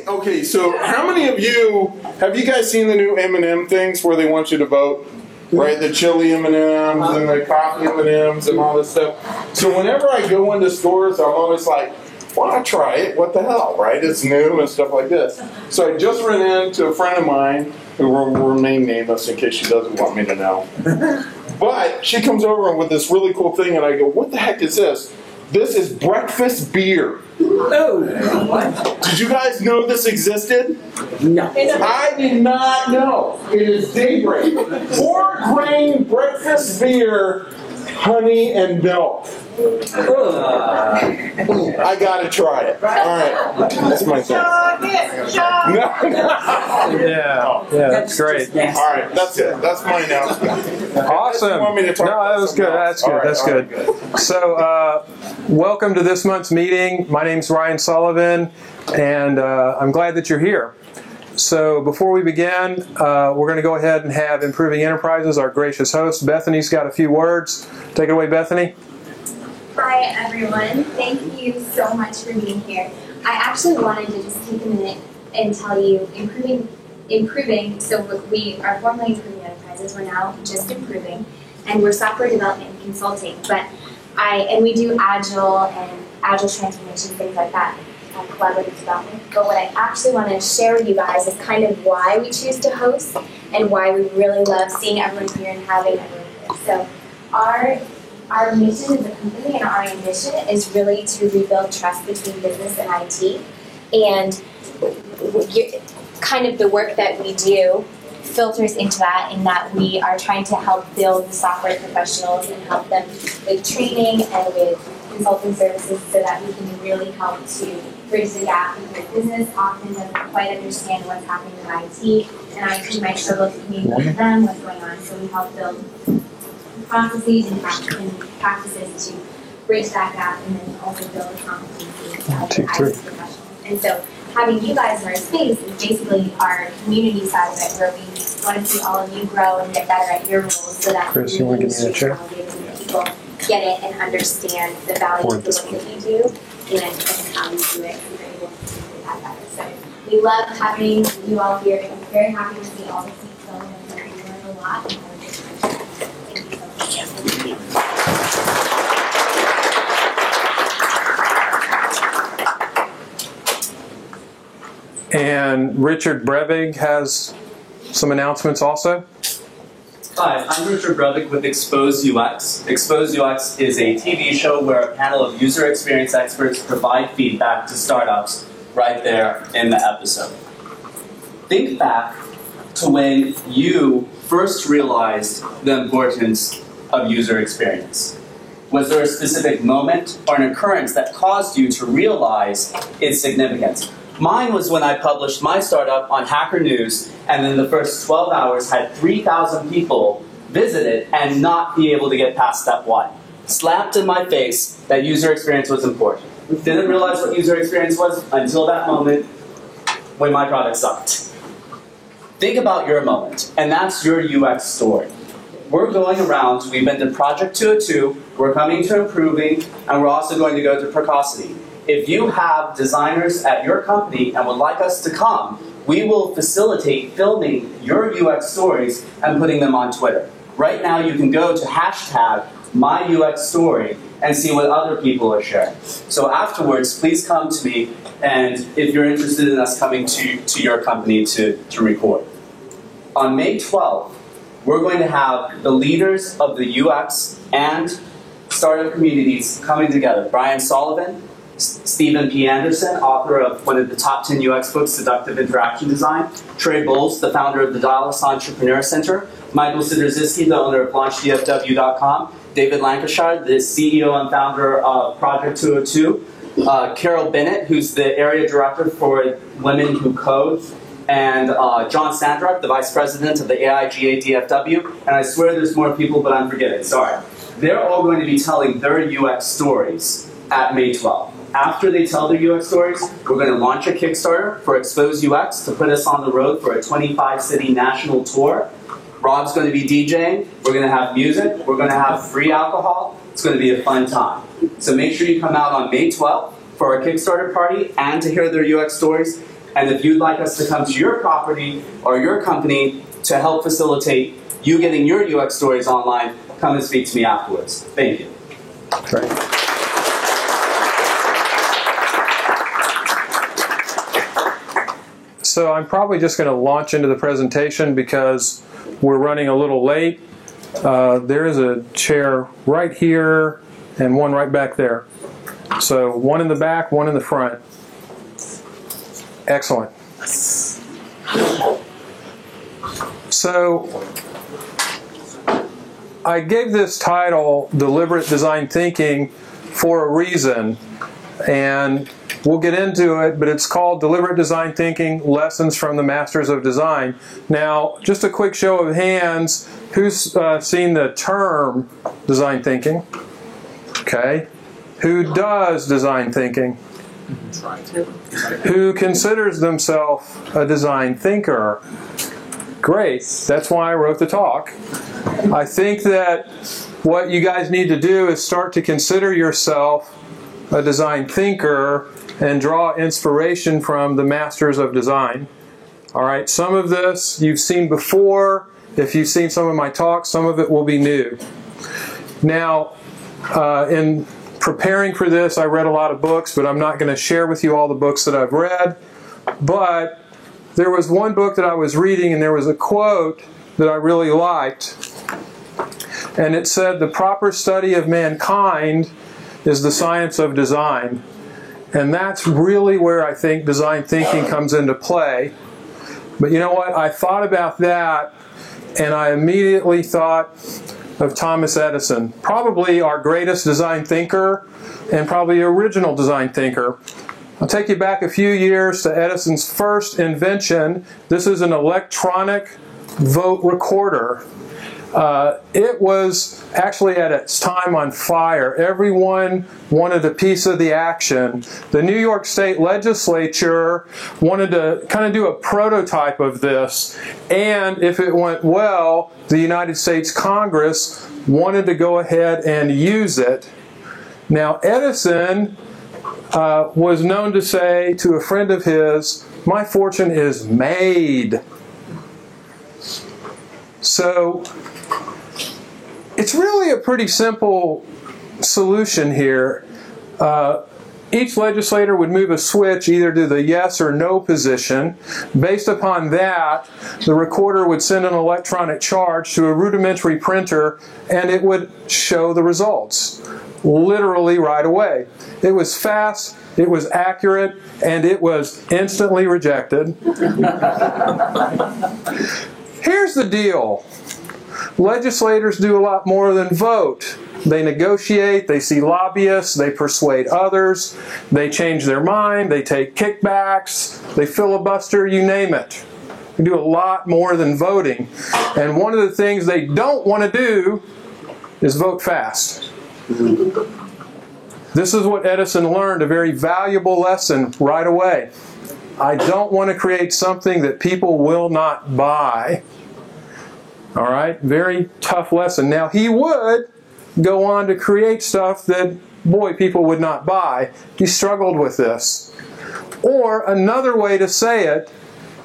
Okay, so how many of you, have you guys seen the new M&M things where they want you to vote? Right, the chili M&Ms and the coffee M&Ms and all this stuff. So whenever I go into stores, I'm always like, why not try it? What the hell, right? It's new and stuff like this. So I just ran into a friend of mine who will remain nameless in case she doesn't want me to know. But she comes over with this really cool thing and I go, what the heck is this? This is breakfast beer. Oh. Did you guys know this existed? No. I did not know. It is Daybreak. 4-grain breakfast beer, honey and milk. I gotta try it. All right, that's my thing. Yeah, that's great. All right, that's it. That's my announcement. Awesome. You want me to talk No, that was good. That's good. That's good. So, welcome to this month's meeting. My name's Ryan Sullivan, and I'm glad that you're here. So before we begin, we're going to go ahead and have Improving Enterprises, our gracious host. Bethany's got a few words. Take it away, Bethany. Hi, everyone. Thank you so much for being here. I actually wanted to just take a minute and tell you, improving, so we are formerly Improving Enterprises, we're now just Improving, and we're software development and consulting, and we do agile transformation, things like that, collaborative development. But what I actually want to share with you guys is kind of why we choose to host and why we really love seeing everyone here and having everyone here. So our mission as a company and our ambition is really to rebuild trust between business and IT. And kind of the work that we do filters into that, in that we are trying to help build the software professionals and help them with training and with consulting services so that we can really help to bridge the gap because business often doesn't quite understand what's happening with IT, and IT might struggle to communicate with them what's going on. So we help build processes and practices to bridge that gap and then also build competency as IT professionals. And so having you guys in our space is basically our community side of it, where we want to see all of you grow and get better at your roles so that Chris, you want to give me a chair? People get it and understand the value of the work that you do and how you do it, and you're able to do that better. So we love having you all here, and we're very happy to see all the seats going, and we learned a lot and have a good time. Thank you so much. And Richard Brevig has some announcements also. Hi, I'm Richard Brevik with Expose UX. Expose UX is a TV show where a panel of user experience experts provide feedback to startups right there in the episode. Think back to when you first realized the importance of user experience. Was there a specific moment or an occurrence that caused you to realize its significance? Mine was when I published my startup on Hacker News, and in the first 12 hours had 3,000 people visit it and not be able to get past step 1. Slapped in my face that user experience was important. Didn't realize what user experience was until that moment when my product sucked. Think about your moment, and that's your UX story. We're going around, we've been to Project 202, we're coming to Improving, and we're also going to go to Precocity. If you have designers at your company and would like us to come, we will facilitate filming your UX stories and putting them on Twitter. Right now you can go to #MyUXStory and see what other people are sharing. So afterwards, please come to me, and if you're interested in us coming to your company to record. On May 12th, we're going to have the leaders of the UX and startup communities coming together. Brian Sullivan, Stephen P. Anderson, author of one of the top 10 UX books, Seductive Interaction Design. Trey Bowles, the founder of the Dallas Entrepreneur Center. Michael Sidorziski, the owner of LaunchDFW.com. David Lancashire, the CEO and founder of Project 202. Carol Bennett, who's the area director for Women Who Code. And John Sandrock, the vice president of the AIGA DFW. And I swear there's more people, but I'm forgetting, sorry. They're all going to be telling their UX stories at May 12th. After they tell their UX stories, we're going to launch a Kickstarter for Expose UX to put us on the road for a 25-city national tour. Rob's going to be DJing. We're going to have music. We're going to have free alcohol. It's going to be a fun time. So make sure you come out on May 12th. for our Kickstarter party and to hear their UX stories. And if you'd like us to come to your property or your company to help facilitate you getting your UX stories online, come and speak to me afterwards. Thank you. Great. So I'm probably just going to launch into the presentation because we're running a little late. There is a chair right here and one right back there. So one in the back, one in the front. Excellent. So I gave this title, Deliberate Design Thinking, for a reason. And we'll get into it, but it's called Deliberate Design Thinking, Lessons from the Masters of Design. Now, just a quick show of hands, who's seen the term design thinking? Okay. Who does design thinking? Who considers themselves a design thinker? Great. That's why I wrote the talk. I think that what you guys need to do is start to consider yourself a design thinker and draw inspiration from the masters of design. All right, some of this you've seen before. If you've seen some of my talks, some of it will be new. Now, in preparing for this, I read a lot of books, but I'm not going to share with you all the books that I've read. But there was one book that I was reading, and there was a quote that I really liked. And it said, "The proper study of mankind is the science of design." And that's really where I think design thinking comes into play. But you know what? I thought about that, and I immediately thought of Thomas Edison, probably our greatest design thinker and probably original design thinker. I'll take you back a few years to Edison's first invention. This is an electronic vote recorder. It was actually at its time on fire. Everyone wanted a piece of the action. The New York State Legislature wanted to kind of do a prototype of this, and if it went well, the United States Congress wanted to go ahead and use it. Now, Edison was known to say to a friend of his, "My fortune is made." So it's really a pretty simple solution here. Each legislator would move a switch either to the yes or no position. Based upon that, the recorder would send an electronic charge to a rudimentary printer, and it would show the results literally right away. It was fast, it was accurate, and it was instantly rejected. Here's the deal. Legislators do a lot more than vote. They negotiate, they see lobbyists, they persuade others, they change their mind, they take kickbacks, they filibuster, you name it. They do a lot more than voting. And one of the things they don't want to do is vote fast. This is what Edison learned, a very valuable lesson right away. I don't want to create something that people will not buy. All right, very tough lesson. Now, he would go on to create stuff that, boy, people would not buy. He struggled with this. Or another way to say it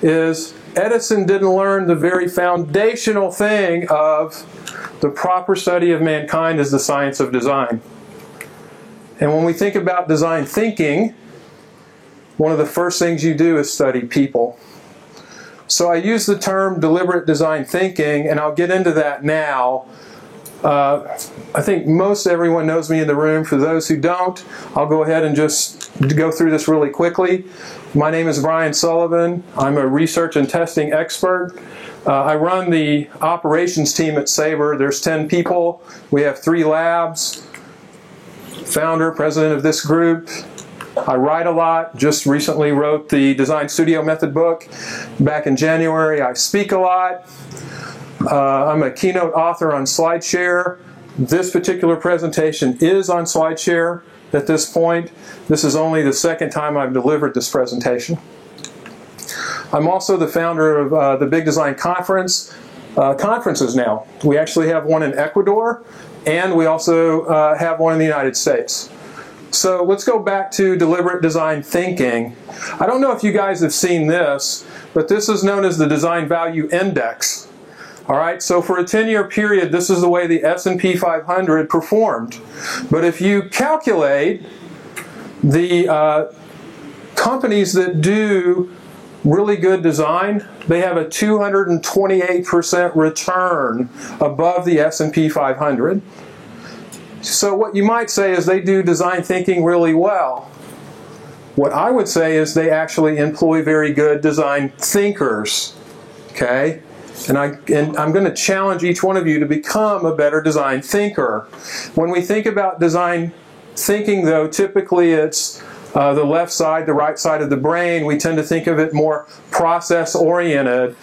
is Edison didn't learn the very foundational thing of the proper study of mankind is the science of design. And when we think about design thinking, one of the first things you do is study people. So I use the term deliberate design thinking, and I'll get into that now. I think most everyone knows me in the room. For those who don't, I'll go ahead and just go through this really quickly. My name is Brian Sullivan. I'm a research and testing expert. I run the operations team at Sabre. There's 10 people. We have 3 labs. Founder, president of this group. I write a lot. Just recently wrote the Design Studio Method book back in January. I speak a lot. I'm a keynote author on SlideShare. This particular presentation is on SlideShare at this point. This is only the second time I've delivered this presentation. I'm also the founder of the Big Design Conference. Conferences now. We actually have one in Ecuador, and we also have one in the United States. So let's go back to deliberate design thinking. I don't know if you guys have seen this, but this is known as the Design Value Index. All right, so for a 10-year period, this is the way the S&P 500 performed. But if you calculate the companies that do really good design, they have a 228% return above the S&P 500. So what you might say is they do design thinking really well. What I would say is they actually employ very good design thinkers. Okay? And I'm going to challenge each one of you to become a better design thinker. When we think about design thinking, though, typically it's the left side, the right side of the brain. We tend to think of it more process-oriented.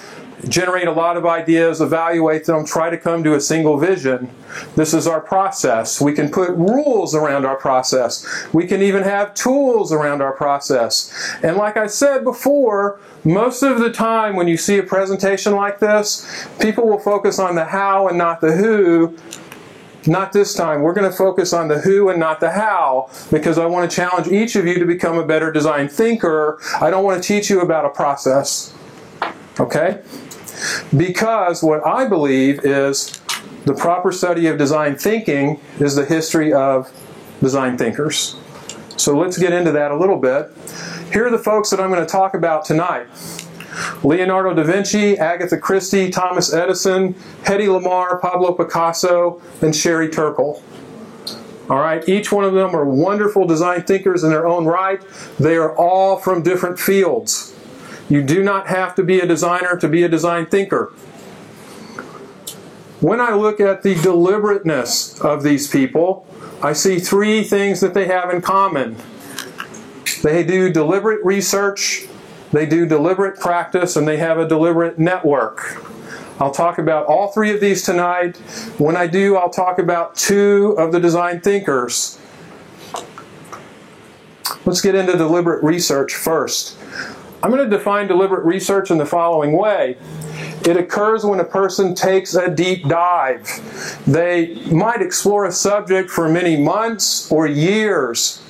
Generate a lot of ideas, evaluate them, try to come to a single vision. This is our process. We can put rules around our process. We can even have tools around our process. And like I said before, most of the time when you see a presentation like this, people will focus on the how and not the who. Not this time. We're going to focus on the who and not the how, because I want to challenge each of you to become a better design thinker. I don't want to teach you about a process. Okay? Because what I believe is the proper study of design thinking is the history of design thinkers. So let's get into that a little bit. Here are the folks that I'm going to talk about tonight. Leonardo da Vinci, Agatha Christie, Thomas Edison, Hedy Lamarr, Pablo Picasso, and Sherry Turkle. All right, each one of them are wonderful design thinkers in their own right. They are all from different fields. You do not have to be a designer to be a design thinker. When I look at the deliberateness of these people, I see three things that they have in common. They do deliberate research, they do deliberate practice, and they have a deliberate network. I'll talk about all three of these tonight. When I do, I'll talk about two of the design thinkers. Let's get into deliberate research first. I'm going to define deliberate research in the following way. It occurs when a person takes a deep dive. They might explore a subject for many months or years.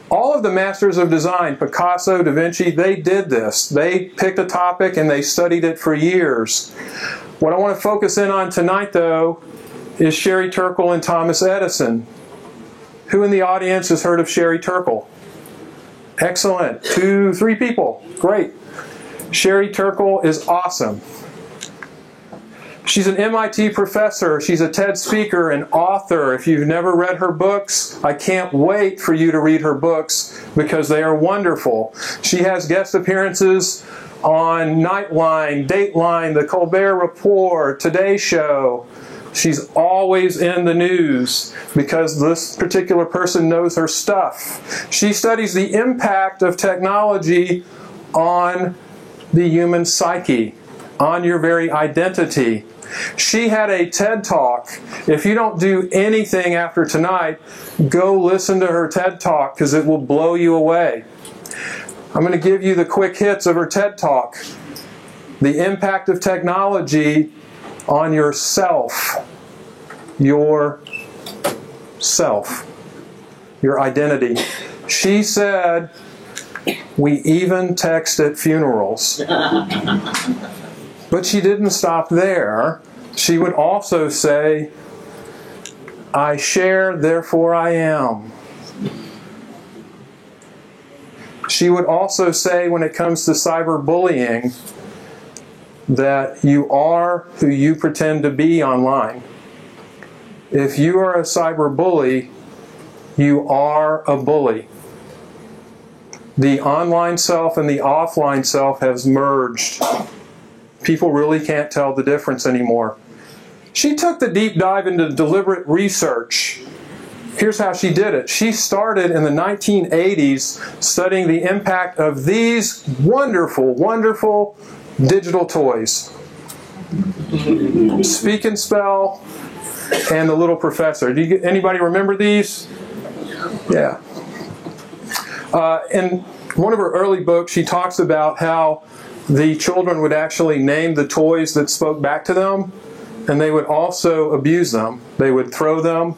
All of the masters of design, Picasso, Da Vinci, they did this. They picked a topic and they studied it for years. What I want to focus in on tonight, though, is Sherry Turkle and Thomas Edison. Who in the audience has heard of Sherry Turkle? Excellent. 2, 3 people. Great. Sherry Turkle is awesome. She's an MIT professor. She's a TED speaker and author. If you've never read her books, I can't wait for you to read her books because they are wonderful. She has guest appearances on Nightline, Dateline, The Colbert Report, Today Show. She's always in the news because this particular person knows her stuff. She studies the impact of technology on the human psyche, on your very identity. She had a TED Talk. If you don't do anything after tonight, go listen to her TED Talk because it will blow you away. I'm going to give you the quick hits of her TED Talk. The impact of technology on yourself, your identity. She said, we even text at funerals. But she didn't stop there. She would also say, I share, therefore I am. She would also say, when it comes to cyberbullying, that you are who you pretend to be online. If you are a cyberbully, you are a bully. The online self and the offline self has merged. People really can't tell the difference anymore. She took the deep dive into deliberate research. Here's how she did it. She started in the 1980s studying the impact of these wonderful, wonderful digital toys. Speak and Spell and The Little Professor. Anybody remember these? Yeah. In one of her early books, she talks about how the children would actually name the toys that spoke back to them, and they would also abuse them. They would throw them,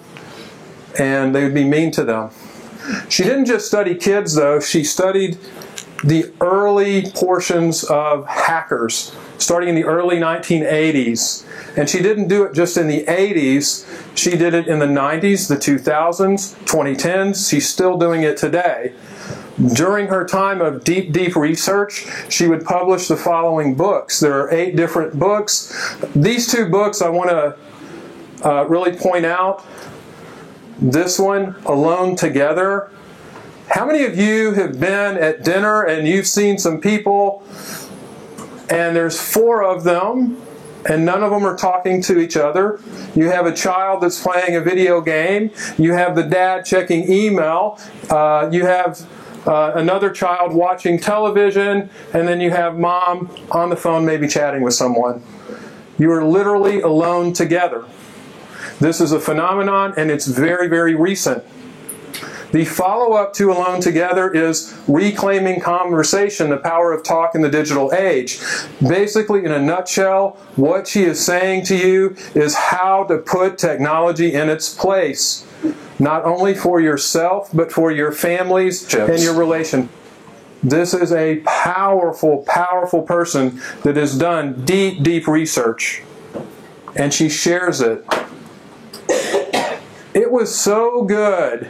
and they would be mean to them. She didn't just study kids, though. She studied the early portions of hackers, starting in the early 1980s. And she didn't do it just in the 80s. She did it in the 90s, the 2000s, 2010s. She's still doing it today. During her time of deep, deep research, she would publish the following books. There are 8 different books. These 2 books I want to really point out. This one, Alone Together. How many of you have been at dinner and you've seen some people and there's 4 of them and none of them are talking to each other? You have a child that's playing a video game. You have the dad checking email. You have another child watching television, and then you have mom on the phone maybe chatting with someone. You are literally alone together. This is a phenomenon, and it's very, very recent. The follow-up to Alone Together is Reclaiming Conversation, the Power of Talk in the Digital Age. Basically, in a nutshell, what she is saying to you is how to put technology in its place, not only for yourself, but for your families and your relation. This is a powerful, powerful person that has done deep, deep research, and she shares it. It was so good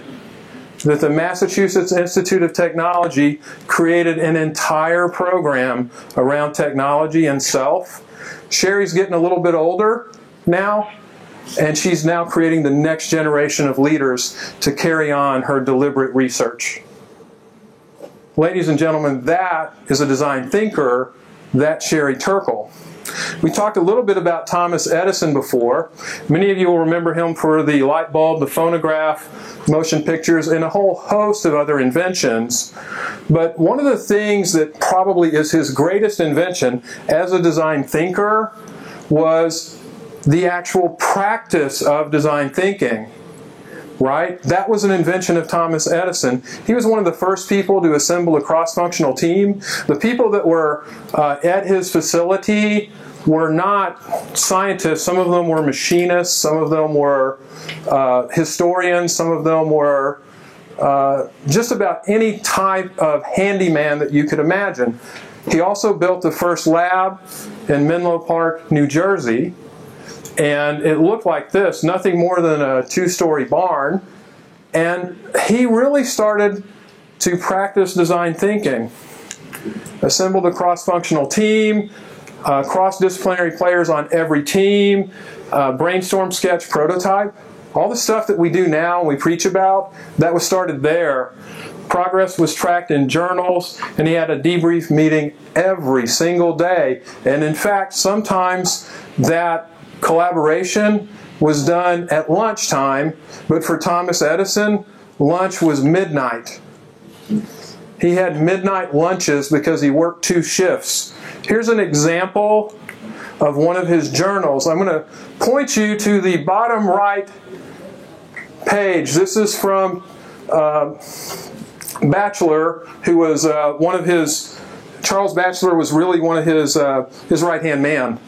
that the Massachusetts Institute of Technology created an entire program around technology and self. Sherry's getting a little bit older now, and she's now creating the next generation of leaders to carry on her deliberate research. Ladies and gentlemen, that is a design thinker. That's Sherry Turkle. We talked a little bit about Thomas Edison before. Many of you will remember him for the light bulb, the phonograph, motion pictures, and a whole host of other inventions. But one of the things that probably is his greatest invention as a design thinker was the actual practice of design thinking. Right? That was an invention of Thomas Edison. He was one of the first people to assemble a cross-functional team. The people that were at his facility were not scientists. Some of them were machinists. Some of them were historians. Some of them were just about any type of handyman that you could imagine. He also built the first lab in Menlo Park, New Jersey. And it looked like this, nothing more than a 2-story barn. And he really started to practice design thinking. Assembled a cross-functional team, cross-disciplinary players on every team, brainstorm, sketch, prototype. All the stuff that we do now and we preach about, that was started there. Progress was tracked in journals, and he had a debrief meeting every single day. And in fact, sometimes that collaboration was done at lunchtime, but for Thomas Edison, lunch was midnight. He had midnight lunches because he worked 2 shifts. Here's an example of one of his journals. I'm going to point you to the bottom right page. This is from Batchelor, who was one of his, Charles Batchelor was really one of his right-hand man.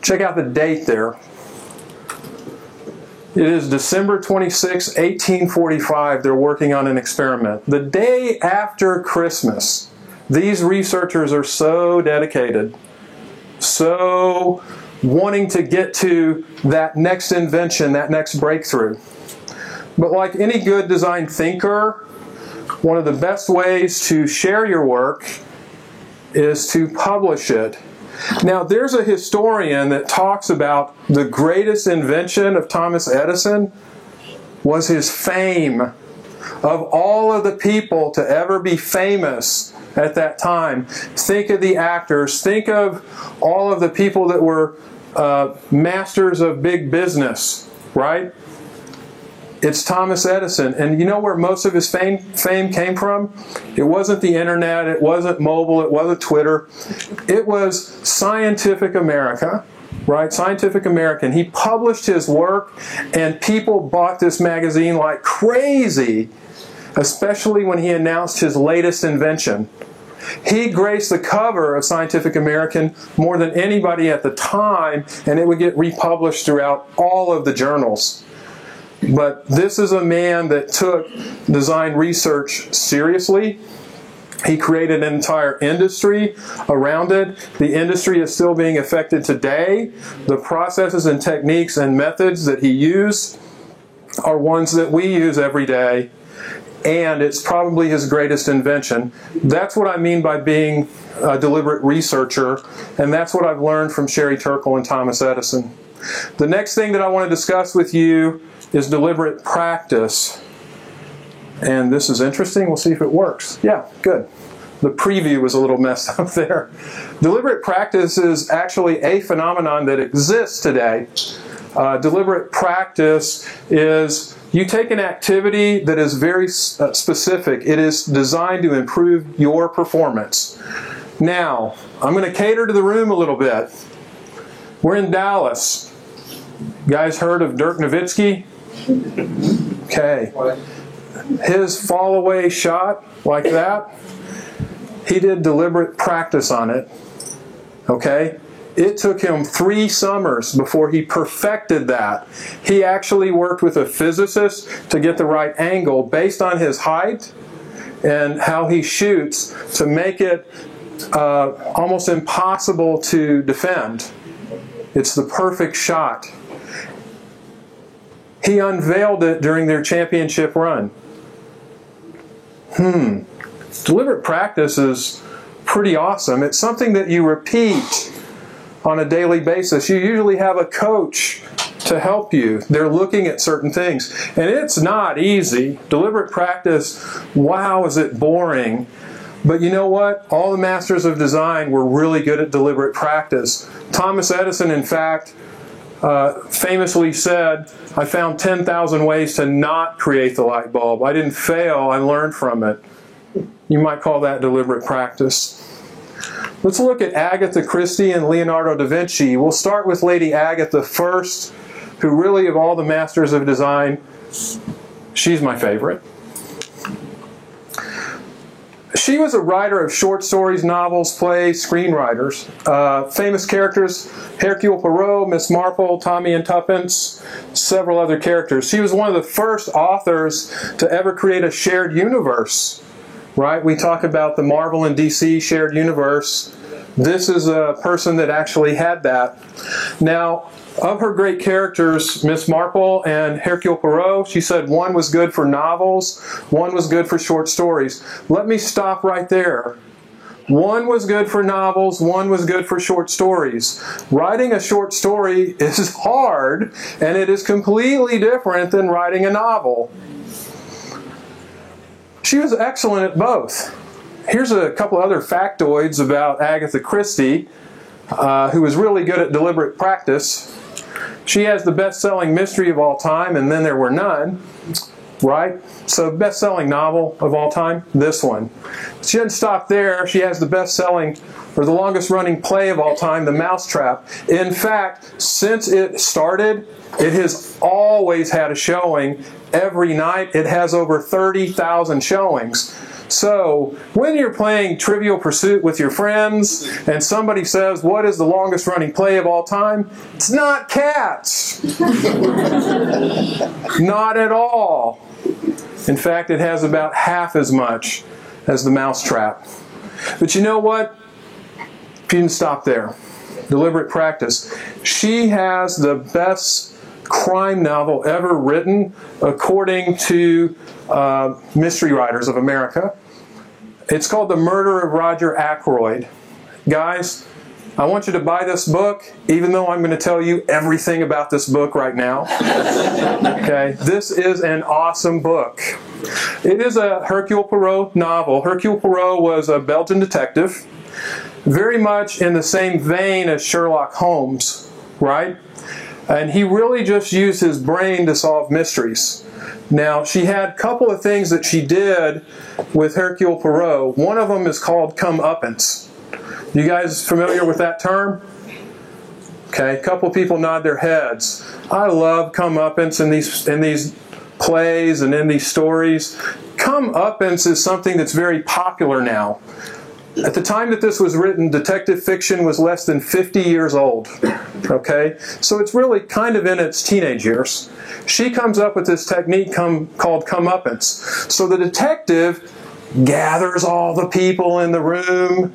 Check out the date there. It is December 26, 1845. They're working on an experiment. The day after Christmas. These researchers are so dedicated, so wanting to get to that next invention, that next breakthrough. But like any good design thinker, one of the best ways to share your work is to publish it. Now, there's a historian that talks about the greatest invention of Thomas Edison was his fame. Of all of the people to ever be famous at that time, think of the actors, think of all of the people that were masters of big business, right? It's Thomas Edison. And you know where most of his fame came from? It wasn't the internet, it wasn't mobile, it wasn't Twitter. It was Scientific America, right? Scientific American. He published his work, and people bought this magazine like crazy, especially when he announced his latest invention. He graced the cover of Scientific American more than anybody at the time, and it would get republished throughout all of the journals. But this is a man that took design research seriously. He created an entire industry around it. The industry is still being affected today. The processes and techniques and methods that he used are ones that we use every day. And it's probably his greatest invention. That's what I mean by being a deliberate researcher. And that's what I've learned from Sherry Turkle and Thomas Edison. The next thing that I want to discuss with you is deliberate practice. And this is interesting. We'll see if it works. Yeah, good. The preview was a little messed up there. Deliberate practice is actually a phenomenon that exists today. Deliberate practice is you take an activity that is very specific. It is designed to improve your performance. Now, I'm going to cater to the room a little bit. We're in Dallas. You guys heard of Dirk Nowitzki? Okay. His fall away shot like that, he did deliberate practice on it. Okay? It took him 3 summers before he perfected that. He actually worked with a physicist to get the right angle based on his height and how he shoots to make it almost impossible to defend. It's the perfect shot. He unveiled it during their championship run. Deliberate practice is pretty awesome. It's something that you repeat on a daily basis. You usually have a coach to help you. They're looking at certain things. And it's not easy. Deliberate practice, wow, is it boring. But you know what? All the masters of design were really good at deliberate practice. Thomas Edison, in fact, famously said, I found 10,000 ways to not create the light bulb. I didn't fail, I learned from it. You might call that deliberate practice. Let's look at Agatha Christie and Leonardo da Vinci. We'll start with Lady Agatha first, who really, of all the masters of design, she's my favorite. She was a writer of short stories, novels, plays, screenwriters. Famous characters, Hercule Poirot, Miss Marple, Tommy and Tuppence, several other characters. She was one of the first authors to ever create a shared universe. Right? We talk about the Marvel and DC shared universe. This is a person that actually had that. Now, of her great characters, Miss Marple and Hercule Poirot, she said one was good for novels, one was good for short stories. Let me stop right there. One was good for novels, one was good for short stories. Writing a short story is hard, and it is completely different than writing a novel. She was excellent at both. Here's a couple other factoids about Agatha Christie, who was really good at deliberate practice. She has the best-selling mystery of all time, and then there were none, right? So best-selling novel of all time, this one. She didn't stop there. She has the best-selling, or the longest-running play of all time, The Mousetrap. In fact, since it started, it has always had a showing every night. It has over 30,000 showings. So, when you're playing Trivial Pursuit with your friends and somebody says, what is the longest running play of all time? It's not Cats. Not at all. In fact, it has about half as much as The Mousetrap. But you know what? She didn't stop there. Deliberate practice. She has the best crime novel ever written, according to Mystery Writers of America. It's called The Murder of Roger Ackroyd. Guys, I want you to buy this book, even though I'm going to tell you everything about this book right now. Okay, this is an awesome book. It is a Hercule Poirot novel. Hercule Poirot was a Belgian detective, very much in the same vein as Sherlock Holmes, right? And he really just used his brain to solve mysteries. Now, she had a couple of things that she did with Hercule Poirot. One of them is called comeuppance. You guys familiar with that term? Okay, a couple of people nod their heads. I love comeuppance in these plays and in these stories. Comeuppance is something that's very popular now. At the time that this was written, detective fiction was less than 50 years old. Okay? So it's really kind of in its teenage years. She comes up with this technique called comeuppance. So the detective gathers all the people in the room,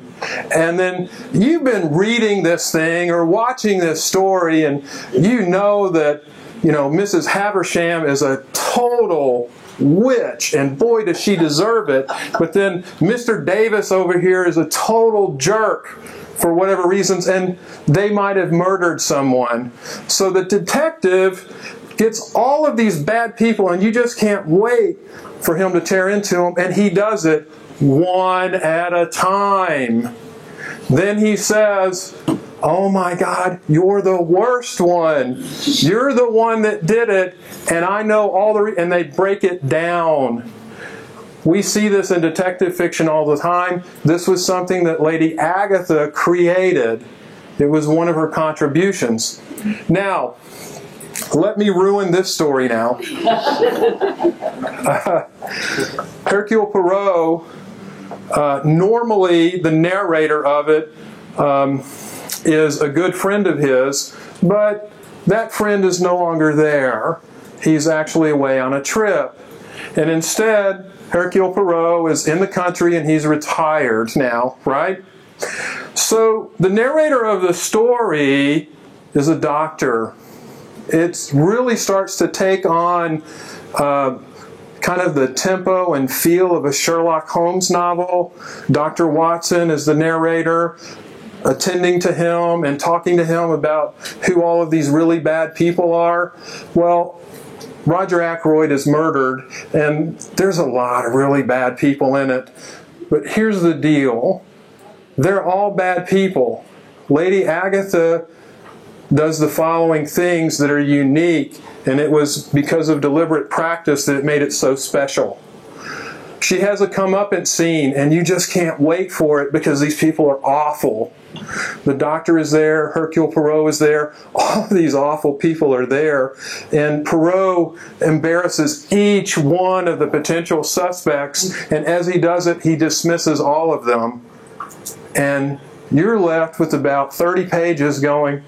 and then you've been reading this thing or watching this story, and you know that, Mrs. Haversham is a total witch, and boy does she deserve it. But then Mr. Davis over here is a total jerk for whatever reasons, and they might have murdered someone. So the detective gets all of these bad people, and you just can't wait for him to tear into them, and he does it one at a time. Then he says, "Oh my God, you're the worst one. You're the one that did it, and I know all the and they break it down." We see this in detective fiction all the time. This was something that Lady Agatha created. It was one of her contributions. Now, let me ruin this story now. Hercule Poirot, normally the narrator of it is a good friend of his, but that friend is no longer there. He's actually away on a trip. And instead, Hercule Poirot is in the country and he's retired now, right? So the narrator of the story is a doctor. It really starts to take on kind of the tempo and feel of a Sherlock Holmes novel. Dr. Watson is the narrator, attending to him and talking to him about who all of these really bad people are. Well, Roger Ackroyd is murdered, and there's a lot of really bad people in it. But here's the deal. They're all bad people. Lady Agatha does the following things that are unique, and it was because of deliberate practice that it made it so special. She has a comeuppance scene, and you just can't wait for it because these people are awful. The doctor is there, Hercule Poirot is there, all of these awful people are there, and Poirot embarrasses each one of the potential suspects, and as he does it, he dismisses all of them. And you're left with about 30 pages going,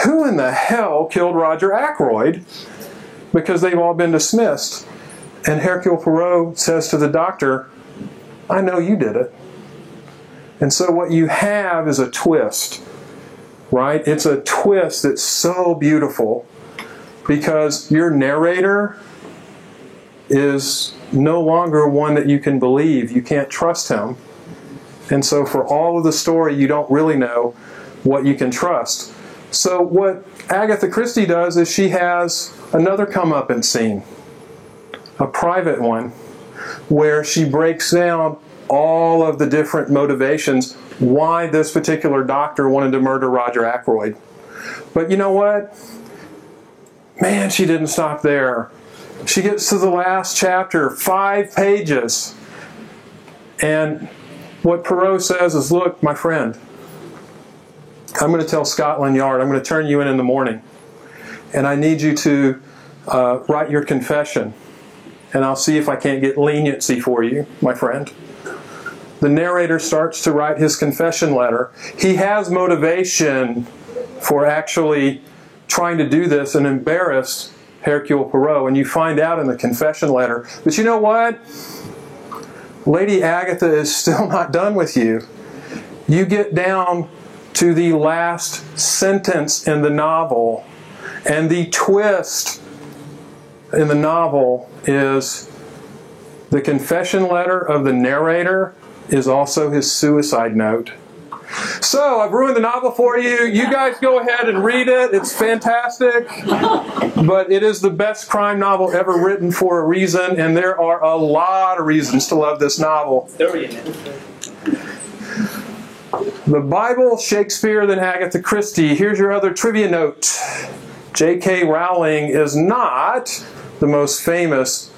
who in the hell killed Roger Ackroyd? Because they've all been dismissed. And Hercule Poirot says to the doctor, I know you did it. And so what you have is a twist, right? It's a twist that's so beautiful because your narrator is no longer one that you can believe. You can't trust him. And so for all of the story, you don't really know what you can trust. So what Agatha Christie does is she has another comeuppance scene, a private one, where she breaks down all of the different motivations why this particular doctor wanted to murder Roger Ackroyd. But you know what? Man, she didn't stop there. She gets to the last chapter, 5 pages. And what Poirot says is, look, my friend, I'm going to tell Scotland Yard, I'm going to turn you in the morning. And I need you to write your confession. And I'll see if I can't get leniency for you, my friend. The narrator starts to write his confession letter. He has motivation for actually trying to do this and embarrass Hercule Poirot. And you find out in the confession letter. But you know what? Lady Agatha is still not done with you. You get down to the last sentence in the novel. And the twist in the novel is the confession letter of the narrator is also his suicide note. So, I've ruined the novel for you. You guys go ahead and read it. It's fantastic. But it is the best crime novel ever written for a reason, and there are a lot of reasons to love this novel. The Bible, Shakespeare, then Agatha Christie. Here's your other trivia note. J.K. Rowling is not the most famous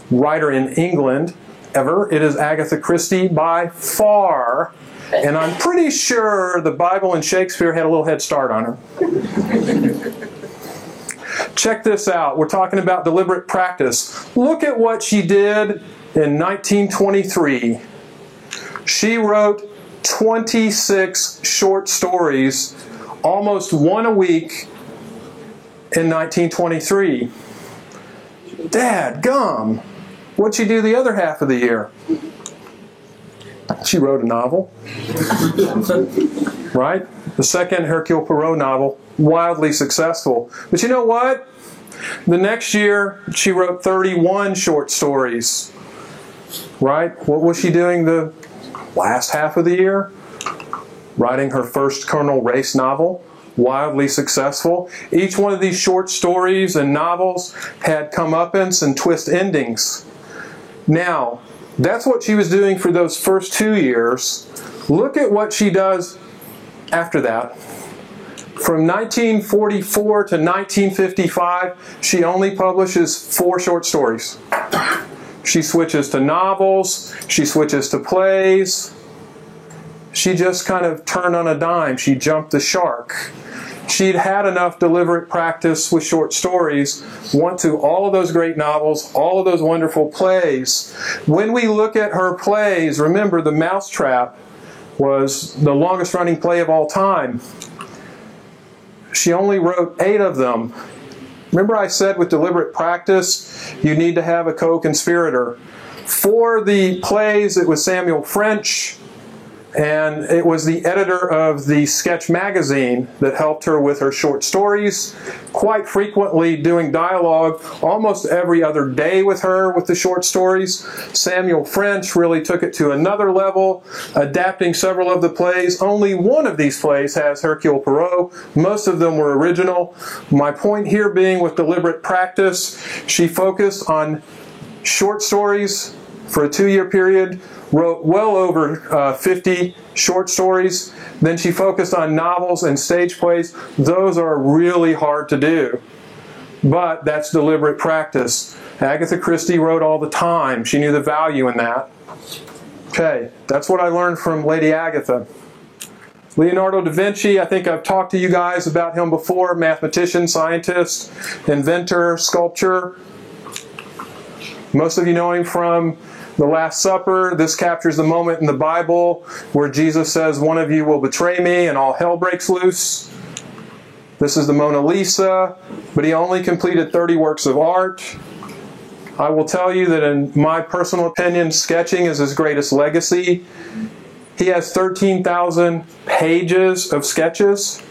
writer in England ever. It is Agatha Christie by far. And I'm pretty sure the Bible and Shakespeare had a little head start on her. Check this out. We're talking about deliberate practice. Look at what she did in 1923. She wrote 26 short stories almost one a week in 1923. Dad, gum. What'd she do the other half of the year? She wrote a novel. Right? The second Hercule Poirot novel, wildly successful. But you know what? The next year, she wrote 31 short stories. Right? What was she doing the last half of the year? Writing her first Colonel Race novel, wildly successful. Each one of these short stories and novels had comeuppance and twist endings. Now, that's what she was doing for those first 2 years. Look at what she does after that. From 1944 to 1955, she only publishes 4 short stories. She switches to novels, she switches to plays. She just kind of turned on a dime. She jumped the shark. She'd had enough deliberate practice with short stories, went to all of those great novels, all of those wonderful plays. When we look at her plays, remember The Mousetrap was the longest running play of all time. She only wrote 8 of them. Remember I said with deliberate practice, you need to have a co-conspirator. For the plays, it was Samuel French, and it was the editor of the Sketch magazine that helped her with her short stories, quite frequently doing dialogue almost every other day with her with the short stories. Samuel French really took it to another level, adapting several of the plays. Only one of these plays has Hercule Poirot. Most of them were original. My point here being with deliberate practice, she focused on short stories for a 2-year period, wrote well over 50 short stories. Then she focused on novels and stage plays. Those are really hard to do. But that's deliberate practice. Agatha Christie wrote all the time. She knew the value in that. Okay, that's what I learned from Lady Agatha. Leonardo da Vinci, I think I've talked to you guys about him before. Mathematician, scientist, inventor, sculptor. Most of you know him from The Last Supper. This captures the moment in the Bible where Jesus says, "One of you will betray me," and all hell breaks loose. This is the Mona Lisa, but he only completed 30 works of art. I will tell you that in my personal opinion, sketching is his greatest legacy. He has 13,000 pages of sketches.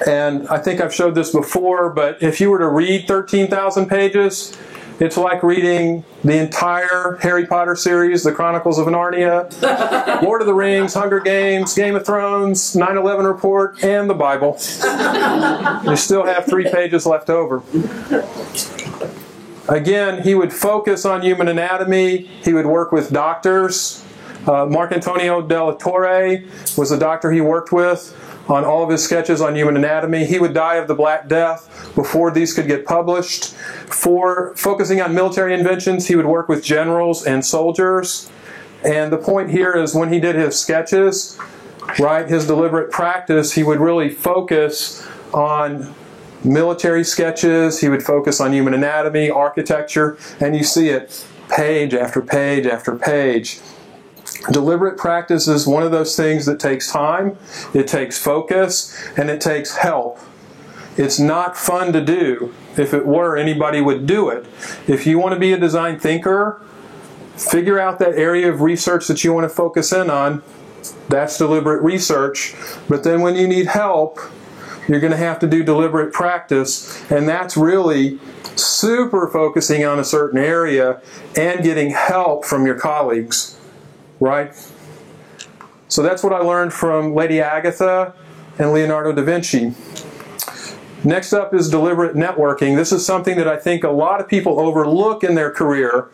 And I think I've showed this before, but if you were to read 13,000 pages, it's like reading the entire Harry Potter series, The Chronicles of Narnia, Lord of the Rings, Hunger Games, Game of Thrones, 9/11 Report, and the Bible. You still have 3 pages left over. Again, he would focus on human anatomy. He would work with doctors. Marcantonio della Torre was a doctor he worked with on all of his sketches on human anatomy. He would die of the Black Death before these could get published. For focusing on military inventions, he would work with generals and soldiers. And the point here is when he did his sketches, right, his deliberate practice, he would really focus on military sketches. He would focus on human anatomy, architecture, and you see it page after page after page. Deliberate practice is one of those things that takes time, it takes focus, and it takes help. It's not fun to do. If it were, anybody would do it. If you want to be a design thinker, figure out that area of research that you want to focus in on. That's deliberate research. But then when you need help, you're going to have to do deliberate practice, and that's really super focusing on a certain area and getting help from your colleagues. Right? So that's what I learned from Lady Agatha and Leonardo da Vinci. Next up is deliberate networking. This is something that I think a lot of people overlook in their career,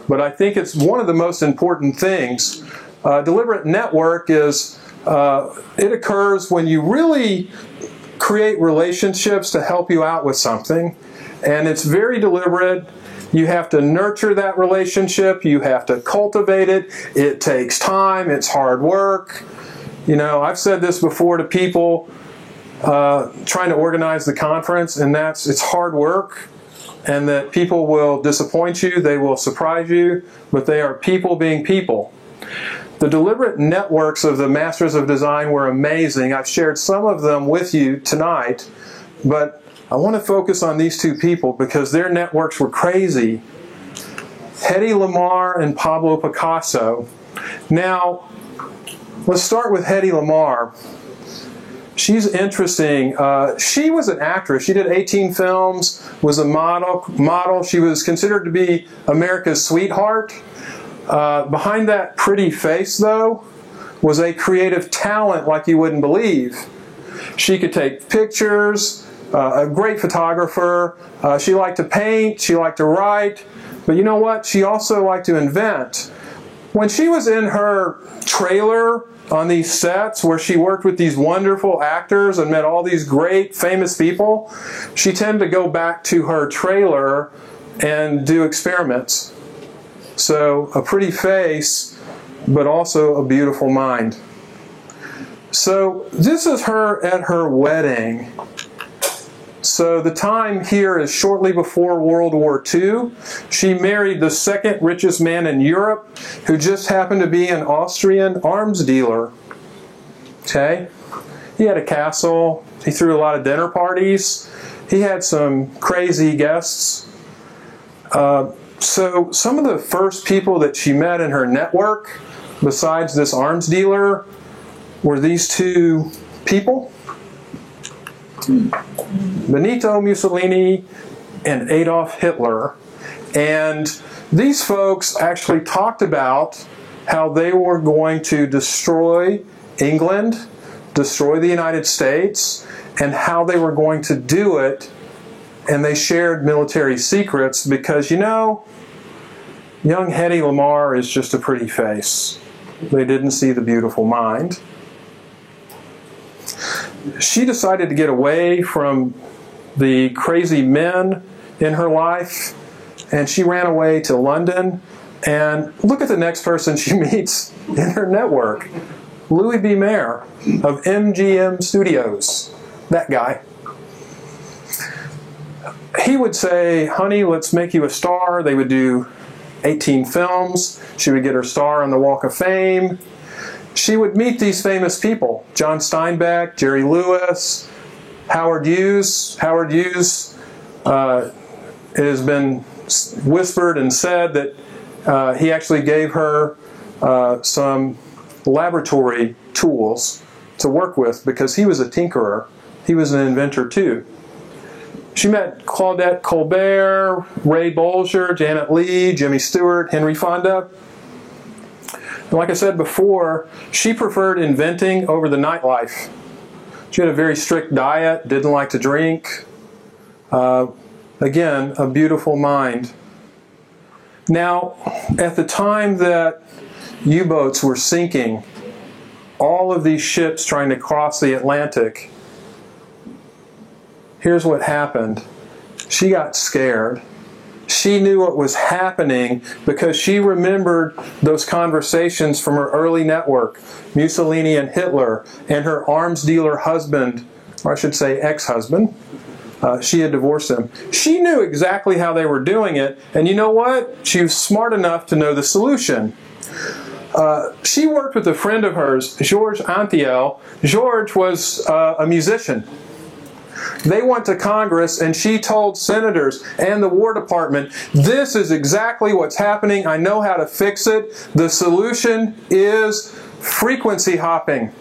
but I think it's one of the most important things. Deliberate network is, it occurs when you really create relationships to help you out with something, and it's very deliberate. You have to nurture that relationship. You have to cultivate it. It takes time. It's hard work. You know, I've said this before to people trying to organize the conference, and it's hard work, and that people will disappoint you. They will surprise you, but they are people being people. The deliberate networks of the Masters of Design were amazing. I've shared some of them with you tonight, but I want to focus on these two people because their networks were crazy. Hedy Lamarr and Pablo Picasso. Now, let's start with Hedy Lamarr. She's interesting. She was an actress. She did 18 films, was a model. She was considered to be America's sweetheart. Behind that pretty face, though, was a creative talent like you wouldn't believe. She could take pictures, a great photographer. She liked to paint, she liked to write, but you know what? She also liked to invent. When she was in her trailer on these sets where she worked with these wonderful actors and met all these great famous people, she tended to go back to her trailer and do experiments. So a pretty face, but also a beautiful mind. So this is her at her wedding. So the time here is shortly before World War II. She married the second richest man in Europe, who just happened to be an Austrian arms dealer. Okay? He had a castle. He threw a lot of dinner parties. He had some crazy guests. So some of the first people that she met in her network, besides this arms dealer, were these two people. Benito Mussolini and Adolf Hitler. And these folks actually talked about how they were going to destroy England, destroy the United States, and how they were going to do it. And they shared military secrets because, you know, young Hedy Lamarr is just a pretty face. They didn't see the beautiful mind. She decided to get away from the crazy men in her life, and she ran away to London. And look at the next person she meets in her network. Louis B. Mayer of MGM Studios. That guy. He would say, honey, let's make you a star. They would do 18 films. She would get her star on the Walk of Fame. She would meet these famous people. John Steinbeck, Jerry Lewis, Howard Hughes. Howard Hughes, it has been whispered and said that he actually gave her some laboratory tools to work with because he was a tinkerer. He was an inventor too. She met Claudette Colbert, Ray Bolger, Janet Leigh, Jimmy Stewart, Henry Fonda. And like I said before, she preferred inventing over the nightlife. She had a very strict diet, didn't like to drink. Again, a beautiful mind. Now, at the time that U-boats were sinking, all of these ships trying to cross the Atlantic, here's what happened. She got scared. She knew what was happening because she remembered those conversations from her early network, Mussolini and Hitler, and her arms dealer husband, or I should say ex-husband. She had divorced him. She knew exactly how they were doing it, and you know what? She was smart enough to know the solution. She worked with a friend of hers, Georges Antheil. George was a musician. They went to Congress and she told senators and the War Department, this is exactly what's happening. I know how to fix it. The solution is frequency hopping.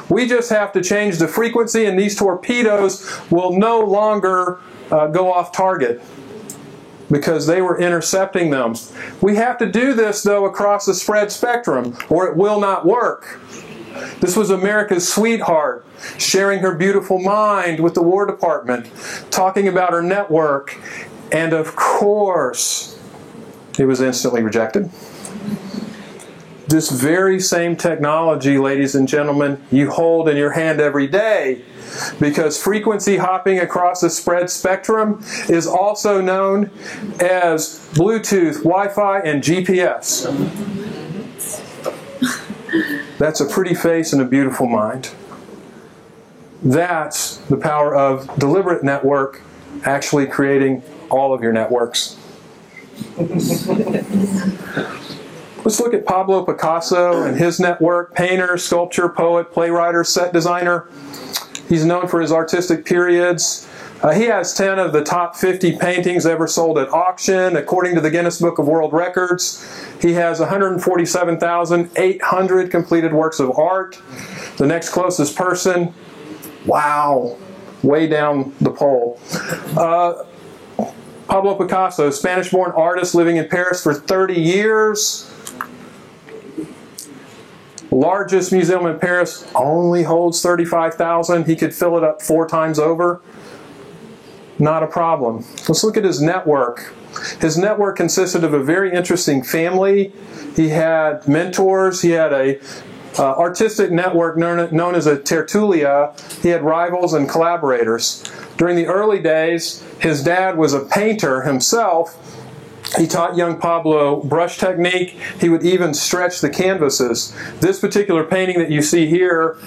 We just have to change the frequency and these torpedoes will no longer go off target because they were intercepting them. We have to do this, though, across the spread spectrum or it will not work. This was America's sweetheart, sharing her beautiful mind with the War Department, talking about her network, and of course, it was instantly rejected. This very same technology, ladies and gentlemen, you hold in your hand every day, because frequency hopping across the spread spectrum is also known as Bluetooth, Wi-Fi, and GPS. That's a pretty face and a beautiful mind. That's the power of deliberate network actually creating all of your networks. Let's Let's look at Pablo Picasso and his network. Painter, sculptor, poet, playwright, set designer. He's known for his artistic periods. He has 10 of the top 50 paintings ever sold at auction, according to the Guinness Book of World Records. He has 147,800 completed works of art. The next closest person, wow, way down the pole. Pablo Picasso, Spanish-born artist living in Paris for 30 years. Largest museum in Paris only holds 35,000. He could fill it up 4 times over. Not a problem. Let's look at his network. His network consisted of a very interesting family. He had mentors. He had a artistic network known as a tertulia. He had rivals and collaborators. During the early days, his dad was a painter himself. He taught young Pablo brush technique. He would even stretch the canvases. This particular painting that you see here,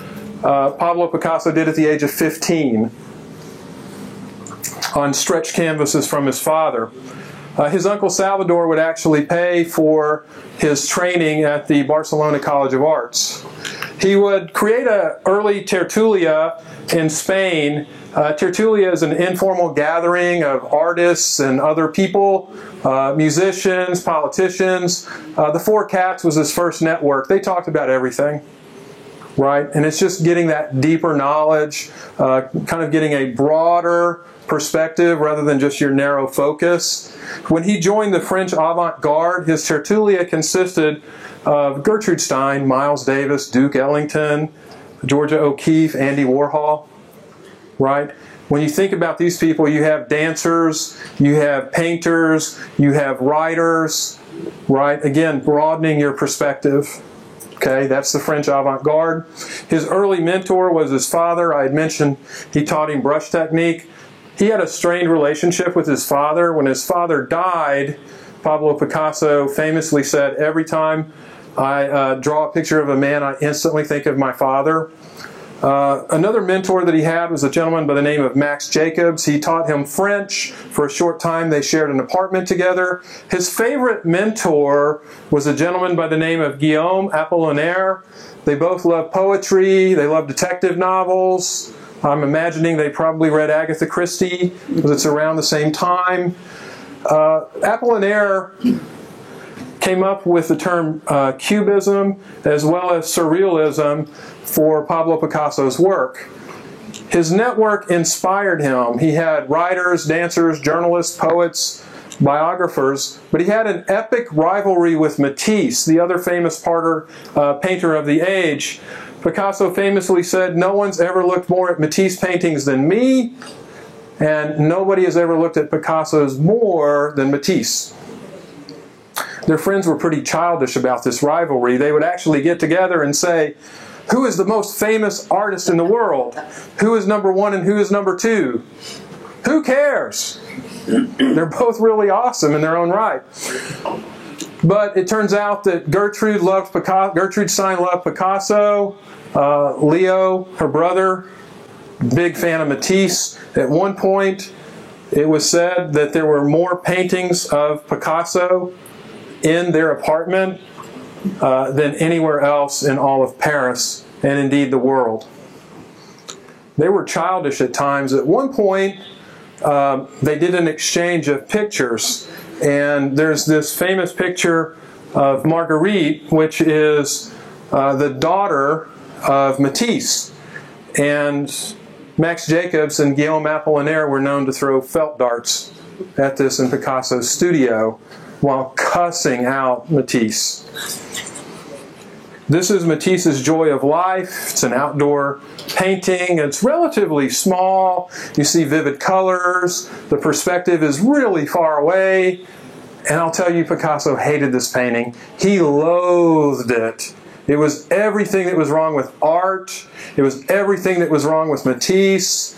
Pablo Picasso did at the age of 15 on stretched canvases from his father. His uncle Salvador would actually pay for his training at the Barcelona College of Arts. He would create an early tertulia in Spain. Tertulia is an informal gathering of artists and other people, musicians, politicians. The Four Cats was his first network. They talked about everything, right? And it's just getting that deeper knowledge, kind of getting a broader perspective rather than just your narrow focus. When he joined the French avant-garde, his tertulia consisted of Gertrude Stein, Miles Davis, Duke Ellington, Georgia O'Keeffe, Andy Warhol, right? When you think about these people, you have dancers, you have painters, you have writers, right? Again, broadening your perspective. Okay, that's the French avant-garde. His early mentor was his father. I had mentioned he taught him brush technique. He had a strained relationship with his father. When his father died, Pablo Picasso famously said, "Every time I draw a picture of a man, I instantly think of my father." Another mentor that he had was a gentleman by the name of Max Jacobs. He taught him French. For a short time, they shared an apartment together. His favorite mentor was a gentleman by the name of Guillaume Apollinaire. They both loved poetry. They loved detective novels. I'm imagining they probably read Agatha Christie because it's around the same time. Apollinaire came up with the term Cubism as well as Surrealism for Pablo Picasso's work. His network inspired him. He had writers, dancers, journalists, poets, biographers, but he had an epic rivalry with Matisse, the other famous painter of the age. Picasso famously said, "No one's ever looked more at Matisse paintings than me, and nobody has ever looked at Picasso's more than Matisse." Their friends were pretty childish about this rivalry. They would actually get together and say, "Who is the most famous artist in the world? Who is number 1 and who is number 2? Who cares?" They're both really awesome in their own right. But it turns out that Gertrude Stein loved Picasso. Leo, her brother, big fan of Matisse. At one point, it was said that there were more paintings of Picasso in their apartment than anywhere else in all of Paris, and indeed the world. They were childish at times. At one point, they did an exchange of pictures, and there's this famous picture of Marguerite, which is the daughter of Matisse. And Max Jacobs and Guillaume Apollinaire were known to throw felt darts at this in Picasso's studio while cussing out Matisse. This is Matisse's Joy of Life. It's an outdoor painting. It's relatively small. You see vivid colors. The perspective is really far away. And I'll tell you, Picasso hated this painting. He loathed it. It was everything that was wrong with art. It was everything that was wrong with Matisse.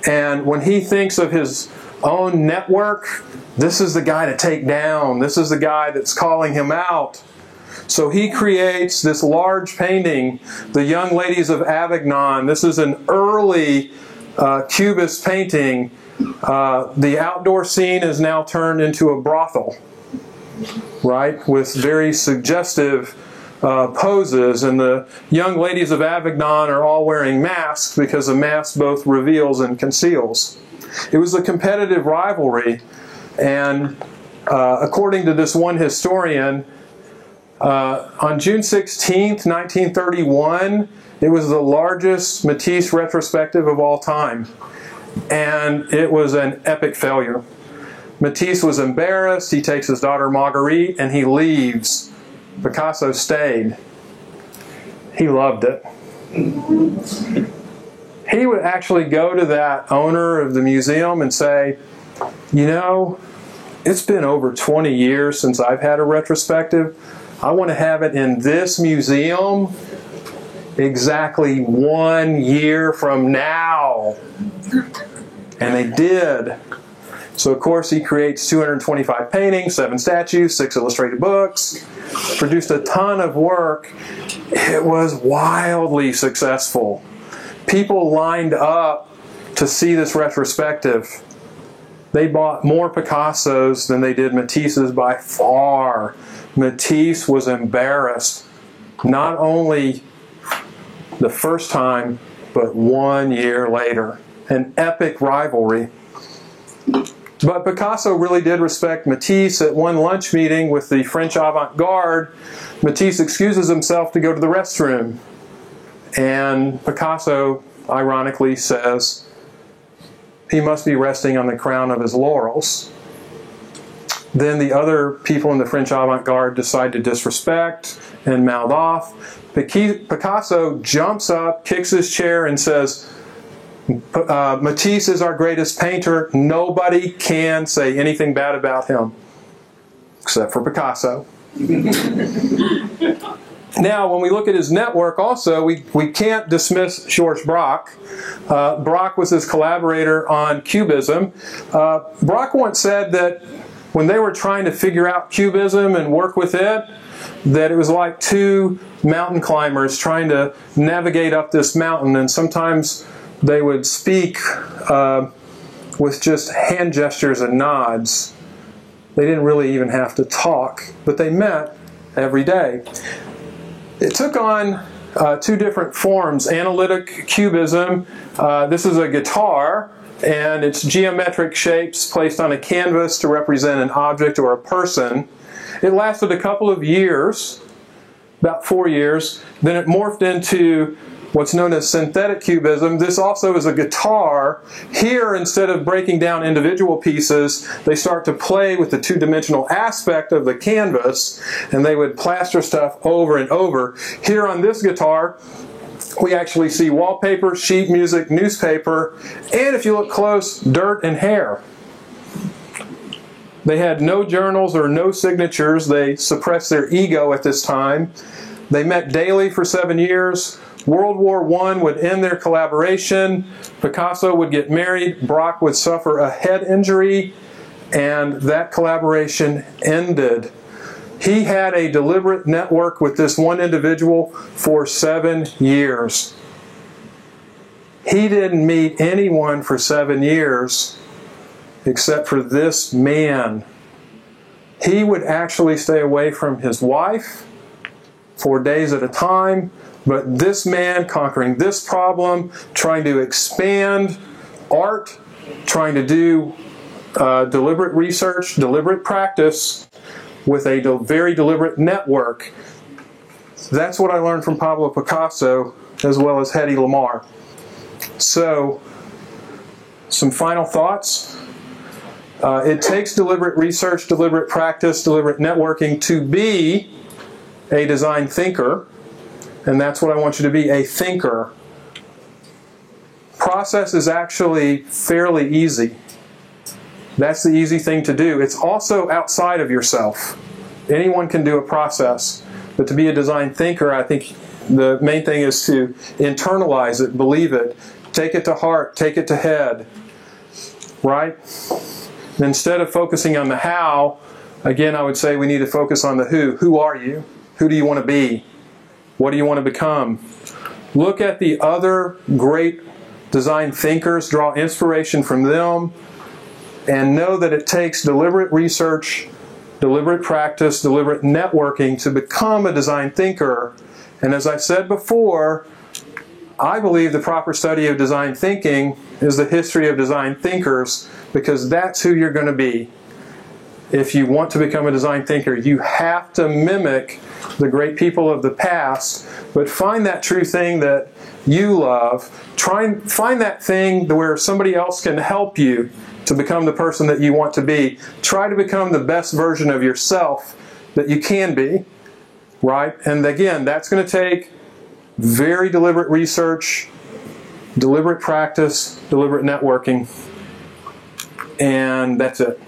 And when he thinks of his own network, this is the guy to take down. This is the guy that's calling him out. So he creates this large painting, The Young Ladies of Avignon. This is an early Cubist painting. The outdoor scene is now turned into a brothel. right, with very suggestive poses, and the young ladies of Avignon are all wearing masks because a mask both reveals and conceals. It was a competitive rivalry, and according to this one historian, on June 16th, 1931, it was the largest Matisse retrospective of all time, and it was an epic failure. Matisse was embarrassed. He takes his daughter Marguerite and he leaves. Picasso stayed. He loved it. He would actually go to that owner of the museum and say, you know, it's been over 20 years since I've had a retrospective. I want to have it in this museum exactly 1 year from now. And they did. So, of course, he creates 225 paintings, 7 statues, 6 illustrated books, produced a ton of work. It was wildly successful. People lined up to see this retrospective. They bought more Picassos than they did Matisse's by far. Matisse was embarrassed, not only the first time, but 1 year later. An epic rivalry. But Picasso really did respect Matisse. At one lunch meeting with the French avant-garde, Matisse excuses himself to go to the restroom. And Picasso, ironically, says he must be resting on the crown of his laurels. Then the other people in the French avant-garde decide to disrespect and mouth off. Picasso jumps up, kicks his chair, and says, Matisse is our greatest painter. Nobody can say anything bad about him, except for Picasso. Now, when we look at his network also, we can't dismiss Georges Braque. Braque was his collaborator on Cubism. Braque once said that when they were trying to figure out Cubism and work with it, that it was like 2 mountain climbers trying to navigate up this mountain, and sometimes they would speak with just hand gestures and nods. They didn't really even have to talk, but they met every day. It took on 2 different forms. Analytic Cubism, this is a guitar, and it's geometric shapes placed on a canvas to represent an object or a person. It lasted a couple of years, about 4 years. Then it morphed into what's known as synthetic cubism. This also is a guitar. Here, instead of breaking down individual pieces, they start to play with the 2-dimensional aspect of the canvas, and they would plaster stuff over and over. Here on this guitar, we actually see wallpaper, sheet music, newspaper, and if you look close, dirt and hair. They had no journals or no signatures. They suppressed their ego at this time. They met daily for 7 years. World War I would end their collaboration. Picasso would get married. Braque would suffer a head injury, and that collaboration ended. He had a deliberate network with this one individual for 7 years. He didn't meet anyone for 7 years except for this man. He would actually stay away from his wife for days at a time. But this man conquering this problem, trying to expand art, trying to do deliberate research, deliberate practice with a very deliberate network. That's what I learned from Pablo Picasso as well as Hedy Lamarr. So, some final thoughts. It takes deliberate research, deliberate practice, deliberate networking to be a design thinker. And that's what I want you to be, a thinker. Process is actually fairly easy. That's the easy thing to do. It's also outside of yourself. Anyone can do a process. But to be a design thinker, I think the main thing is to internalize it, believe it, take it to heart, take it to head. Right? Instead of focusing on the how, again, I would say we need to focus on the who. Who are you? Who do you want to be? What do you want to become? Look at the other great design thinkers, draw inspiration from them, and know that it takes deliberate research, deliberate practice, deliberate networking to become a design thinker. And as I said before, I believe the proper study of design thinking is the history of design thinkers, because that's who you're going to be. If you want to become a design thinker, you have to mimic the great people of the past, but find that true thing that you love. Try and find that thing where somebody else can help you to become the person that you want to be. Try to become the best version of yourself that you can be, right? And again, that's going to take very deliberate research, deliberate practice, deliberate networking, and that's it.